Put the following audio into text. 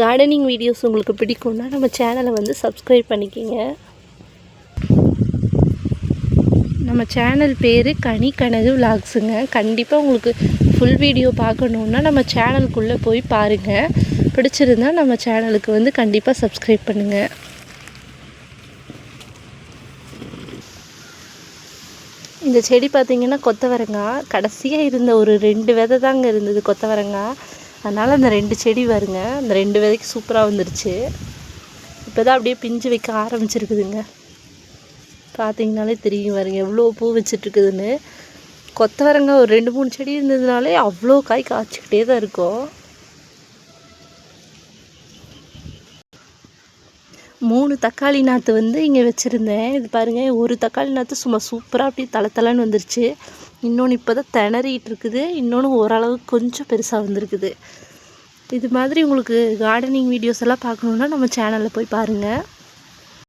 Gardening videos உங்களுக்கு பிடிக்கும்னா நம்ம சேனலை வந்து சப்ஸ்கிரைப் பண்ணிக்கோங்க. நம்ம சேனல் பேர் கனிக்கனவு விலாக்ஸுங்க. கண்டிப்பாக உங்களுக்கு ஃபுல் வீடியோ பார்க்கணுன்னா நம்ம சேனலுக்குள்ளே போய் பாருங்கள். பிடிச்சிருந்தால் நம்ம சேனலுக்கு வந்து கண்டிப்பாக சப்ஸ்கிரைப் பண்ணுங்கள். இந்த செடி பார்த்திங்கன்னா கொத்தவரங்காய். கடைசியாக இருந்த ஒரு 2 விதை தாங்க இருந்தது கொத்தவரங்காய். அதனால் அந்த 2 செடி வருங்க. அந்த 2 விதைக்கு சூப்பராக வந்துருச்சு. இப்போ தான் அப்படியே பிஞ்சு வைக்க ஆரம்பிச்சிருக்குதுங்க. பார்த்திங்கனாலே தெரியும் பாருங்க எவ்வளோ பூ வச்சிட்ருக்குதுன்னு. கொத்தவரங்காய் ஒரு 2-3 செடி இருந்ததுனாலே அவ்வளோ காய் காய்ச்சிக்கிட்டே தான் இருக்கும். 3 தக்காளி நாற்று வந்து இங்கே வச்சுருந்தேன். இது பாருங்கள், ஒரு தக்காளி நாற்று சும்மா சூப்பராக அப்படியே தலை வந்துருச்சு. இன்னொன்று இப்போ தான் திணறிட்டு இருக்குது. இன்னொன்று ஓரளவுக்கு கொஞ்சம் பெருசாக வந்திருக்குது. இது மாதிரி உங்களுக்கு கார்டனிங் வீடியோஸ் எல்லாம் பார்க்கணுன்னா நம்ம சேனலில் போய் பாருங்கள்.